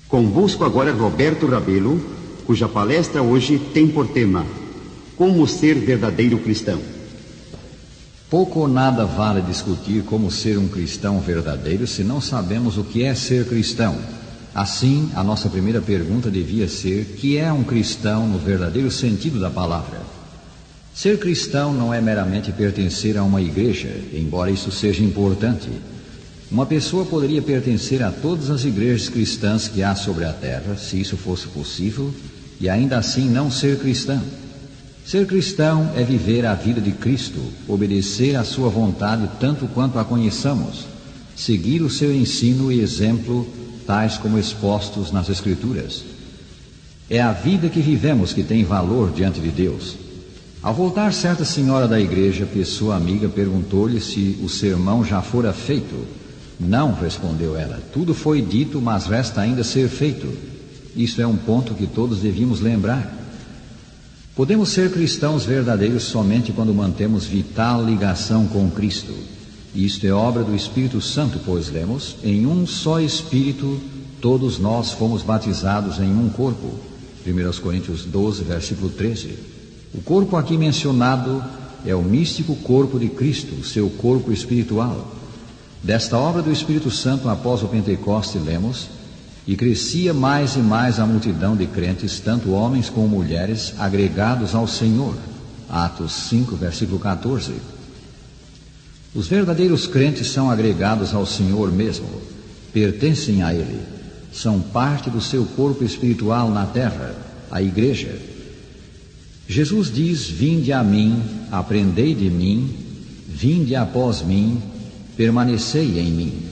Convosco agora Roberto Rabelo, cuja palestra hoje tem por tema Como ser verdadeiro cristão. Pouco ou nada vale discutir como ser um cristão verdadeiro se não sabemos o que é ser cristão. Assim, a nossa primeira pergunta devia ser: que é um cristão no verdadeiro sentido da palavra? Ser cristão não é meramente pertencer a uma igreja, embora isso seja importante. Uma pessoa poderia pertencer a todas as igrejas cristãs que há sobre a terra, se isso fosse possível, e ainda assim não ser cristão. Ser cristão é viver a vida de Cristo, obedecer à sua vontade tanto quanto a conheçamos, seguir o seu ensino e exemplo, tais como expostos nas Escrituras. É a vida que vivemos que tem valor diante de Deus. Ao voltar, certa senhora da igreja, pessoa amiga, perguntou-lhe se o sermão já fora feito. Não, respondeu ela, tudo foi dito, mas resta ainda ser feito. Isso é um ponto que todos devíamos lembrar. Podemos ser cristãos verdadeiros somente quando mantemos vital ligação com Cristo. Isto é obra do Espírito Santo, pois lemos: em um só Espírito todos nós fomos batizados em um corpo. 1 Coríntios 12, versículo 13. O corpo aqui mencionado é o místico corpo de Cristo, o seu corpo espiritual. Desta obra do Espírito Santo, após o Pentecoste, lemos: e crescia mais e mais a multidão de crentes, tanto homens como mulheres, agregados ao Senhor. Atos 5, versículo 14. Os verdadeiros crentes são agregados ao Senhor mesmo, pertencem a Ele, são parte do seu corpo espiritual na terra, a igreja. Jesus diz: vinde a mim, aprendei de mim, vinde após mim, permanecei em mim.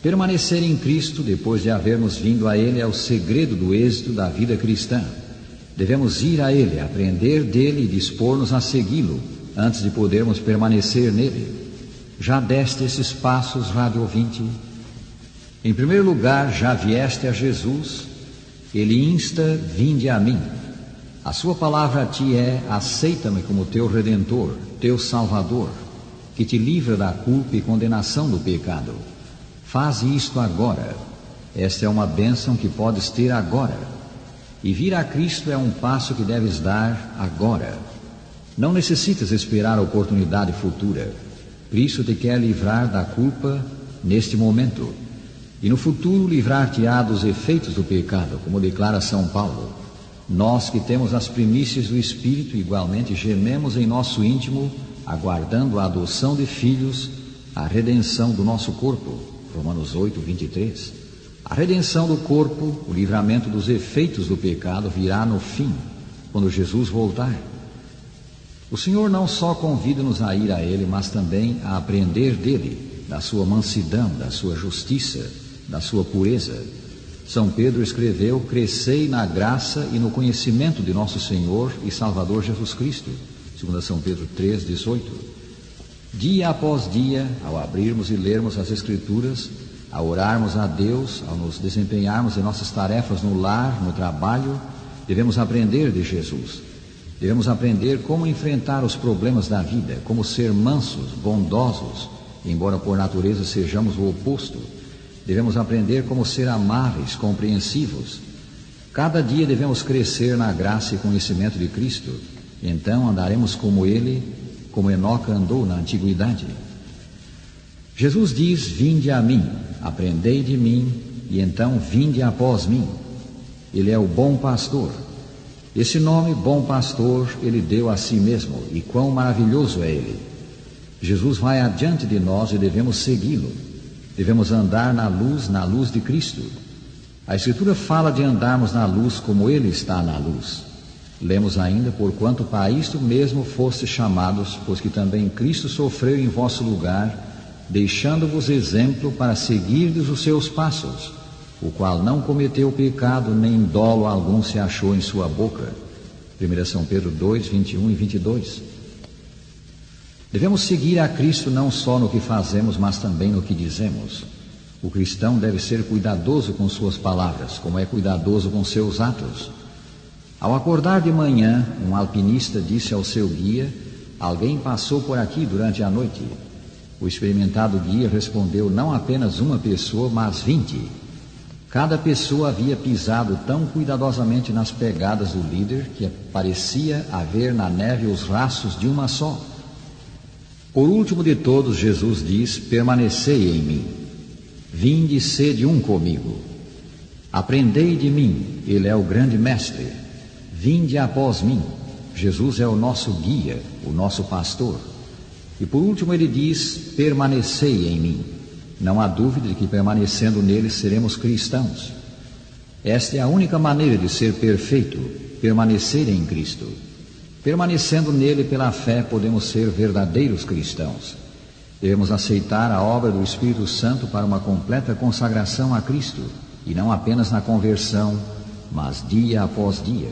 Permanecer em Cristo, depois de havermos vindo a Ele, é o segredo do êxito da vida cristã. Devemos ir a Ele, aprender dele e dispor-nos a segui-lo, antes de podermos permanecer nele. Já deste esses passos, rádio ouvinte? Em primeiro lugar, já vieste a Jesus. Ele insta: vinde a mim. A sua palavra a ti é: aceita-me como teu Redentor, teu Salvador, que te livra da culpa e condenação do pecado. Faz isto agora. Esta é uma bênção que podes ter agora. E vir a Cristo é um passo que deves dar agora. Não necessitas esperar a oportunidade futura. Cristo te quer livrar da culpa neste momento. E no futuro livrar-te-á dos efeitos do pecado, como declara São Paulo. Nós que temos as primícias do Espírito, igualmente gememos em nosso íntimo, aguardando a adoção de filhos, a redenção do nosso corpo. Romanos 8, 23. A redenção do corpo, o livramento dos efeitos do pecado, virá no fim, quando Jesus voltar. O Senhor não só convida-nos a ir a Ele, mas também a aprender dele, da sua mansidão, da sua justiça, da sua pureza. São Pedro escreveu: crescei na graça e no conhecimento de nosso Senhor e Salvador Jesus Cristo. 2 São Pedro 3, 18. Dia após dia, ao abrirmos e lermos as Escrituras, ao orarmos a Deus, ao nos desempenharmos em nossas tarefas no lar, no trabalho, devemos aprender de Jesus. Devemos aprender como enfrentar os problemas da vida, como ser mansos, bondosos, embora por natureza sejamos o oposto. Devemos aprender como ser amáveis, compreensivos. Cada dia devemos crescer na graça e conhecimento de Cristo. Então andaremos como Ele, como Enoque andou na antiguidade. Jesus diz: vinde a mim, aprendei de mim, e então vinde após mim. Ele é o bom pastor. Esse nome, bom pastor, Ele deu a si mesmo, e quão maravilhoso é Ele. Jesus vai adiante de nós e devemos segui-lo. Devemos andar na luz de Cristo. A Escritura fala de andarmos na luz como Ele está na luz. Lemos ainda: porquanto para isto mesmo fostes chamados, pois que também Cristo sofreu em vosso lugar, deixando-vos exemplo para seguirdes os seus passos, o qual não cometeu pecado, nem dolo algum se achou em sua boca. 1 São Pedro 2, 21 e 22. Devemos seguir a Cristo não só no que fazemos, mas também no que dizemos. O cristão deve ser cuidadoso com suas palavras, como é cuidadoso com seus atos. Ao acordar de manhã, um alpinista disse ao seu guia: alguém passou por aqui durante a noite. O experimentado guia respondeu: não apenas uma pessoa, mas 20. Cada pessoa havia pisado tão cuidadosamente nas pegadas do líder que parecia haver na neve os rastros de uma só. Por último de todos, Jesus diz: permanecei em mim. Vinde e sede um comigo. Aprendei de mim, ele é o grande mestre. Vinde após mim. Jesus é o nosso guia, o nosso pastor. E por último ele diz: permanecei em mim. Não há dúvida de que permanecendo nele seremos cristãos. Esta é a única maneira de ser perfeito, permanecer em Cristo. Permanecendo nele pela fé podemos ser verdadeiros cristãos. Devemos aceitar a obra do Espírito Santo para uma completa consagração a Cristo, e não apenas na conversão, mas dia após dia.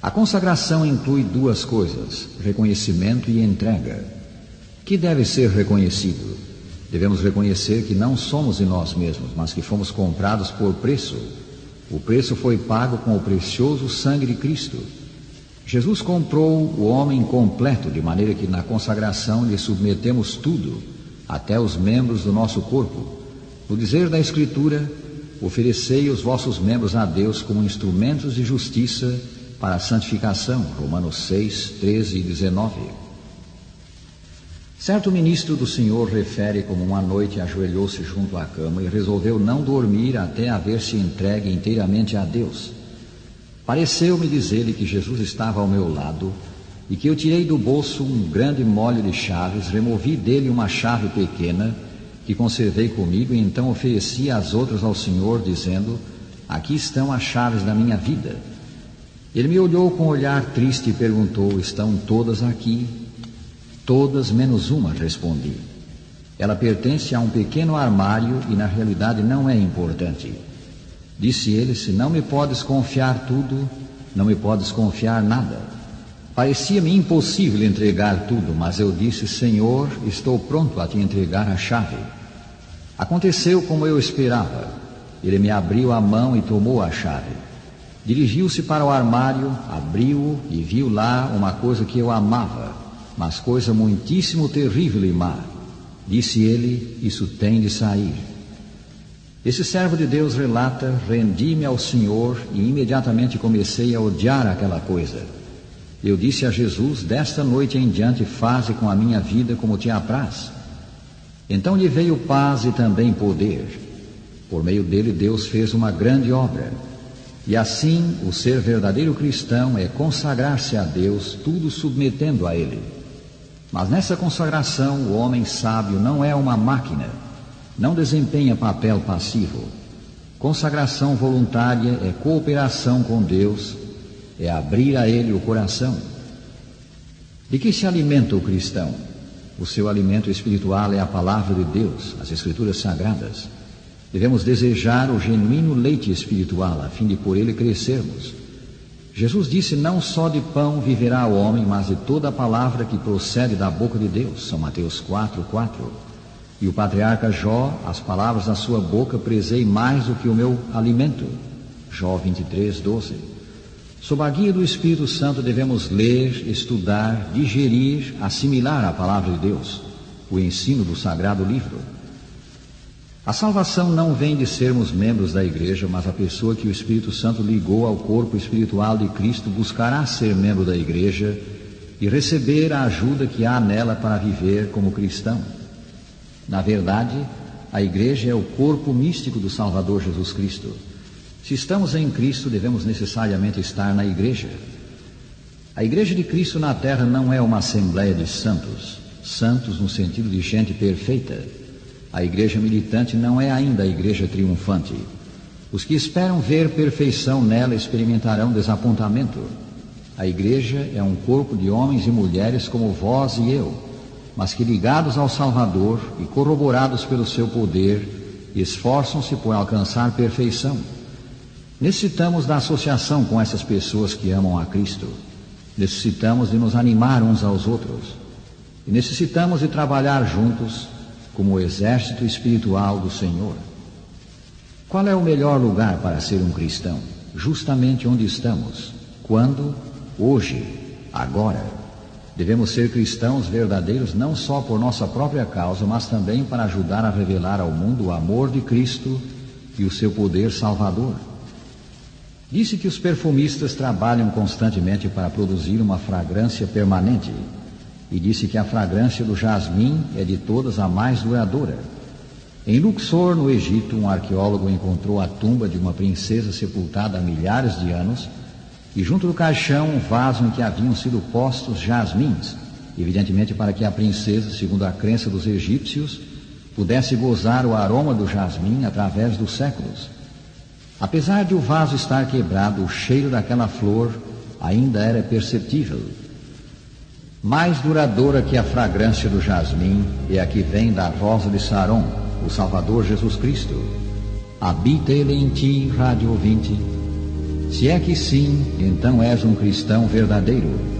A consagração inclui duas coisas: reconhecimento e entrega. Que deve ser reconhecido? Devemos reconhecer que não somos de nós mesmos, mas que fomos comprados por preço. O preço foi pago com o precioso sangue de Cristo. Jesus comprou o homem completo, de maneira que na consagração lhe submetemos tudo, até os membros do nosso corpo. No dizer da Escritura: oferecei os vossos membros a Deus como instrumentos de justiça para a santificação. Romanos 6, 13 e 19. Certo ministro do Senhor refere como uma noite ajoelhou-se junto à cama e resolveu não dormir até haver se entregue inteiramente a Deus. Pareceu-me dizer-lhe que Jesus estava ao meu lado e que eu tirei do bolso um grande molho de chaves, removi dele uma chave pequena que conservei comigo e então ofereci as outras ao Senhor, dizendo: aqui estão as chaves da minha vida. Ele me olhou com um olhar triste e perguntou: estão todas aqui? Todas menos uma, respondi. Ela pertence a um pequeno armário e na realidade não é importante. Disse ele: se não me podes confiar tudo, não me podes confiar nada. Parecia-me impossível entregar tudo, mas eu disse: Senhor, estou pronto a te entregar a chave. Aconteceu como eu esperava. Ele me abriu a mão e tomou a chave. Dirigiu-se para o armário, abriu-o e viu lá uma coisa que eu amava, mas coisa muitíssimo terrível e má. Disse ele: isso tem de sair. Esse servo de Deus relata: rendi-me ao Senhor e imediatamente comecei a odiar aquela coisa. Eu disse a Jesus: desta noite em diante faze com a minha vida como te apraz. Então lhe veio paz e também poder. Por meio dele Deus fez uma grande obra. E assim o ser verdadeiro cristão é consagrar-se a Deus, tudo submetendo a Ele. Mas nessa consagração o homem sábio não é uma máquina, não desempenha papel passivo. Consagração voluntária é cooperação com Deus, é abrir a Ele o coração. De que se alimenta o cristão? O seu alimento espiritual é a palavra de Deus, as Escrituras Sagradas. Devemos desejar o genuíno leite espiritual, a fim de por ele crescermos. Jesus disse: não só de pão viverá o homem, mas de toda a palavra que procede da boca de Deus. São Mateus 4:4. E o patriarca Jó: as palavras da sua boca prezei mais do que o meu alimento. Jó 23:12. Sob a guia do Espírito Santo devemos ler, estudar, digerir, assimilar a palavra de Deus, o ensino do sagrado livro. A salvação não vem de sermos membros da igreja, mas a pessoa que o Espírito Santo ligou ao corpo espiritual de Cristo buscará ser membro da igreja e receber a ajuda que há nela para viver como cristão. Na verdade, a igreja é o corpo místico do Salvador Jesus Cristo. Se estamos em Cristo, devemos necessariamente estar na igreja. A igreja de Cristo na terra não é uma assembleia de santos, santos no sentido de gente perfeita. A igreja militante não é ainda a igreja triunfante. Os que esperam ver perfeição nela experimentarão desapontamento. A igreja é um corpo de homens e mulheres como vós e eu, mas que ligados ao Salvador e corroborados pelo seu poder, esforçam-se por alcançar perfeição. Necessitamos da associação com essas pessoas que amam a Cristo. Necessitamos de nos animar uns aos outros. E necessitamos de trabalhar juntos como o exército espiritual do Senhor. Qual é o melhor lugar para ser um cristão? Justamente onde estamos. Quando? Hoje. Agora. Devemos ser cristãos verdadeiros não só por nossa própria causa, mas também para ajudar a revelar ao mundo o amor de Cristo e o seu poder salvador. Disse que os perfumistas trabalham constantemente para produzir uma fragrância permanente, e disse que a fragrância do jasmim é de todas a mais duradoura. Em Luxor, no Egito, um arqueólogo encontrou a tumba de uma princesa sepultada há milhares de anos, e junto do caixão um vaso em que haviam sido postos jasmins, evidentemente para que a princesa, segundo a crença dos egípcios, pudesse gozar o aroma do jasmim através dos séculos. Apesar de o vaso estar quebrado, o cheiro daquela flor ainda era perceptível. Mais duradoura que a fragrância do jasmim é a que vem da rosa de Saron, o Salvador Jesus Cristo. Habita Ele em ti, rádio ouvinte? Se é que sim, então és um cristão verdadeiro.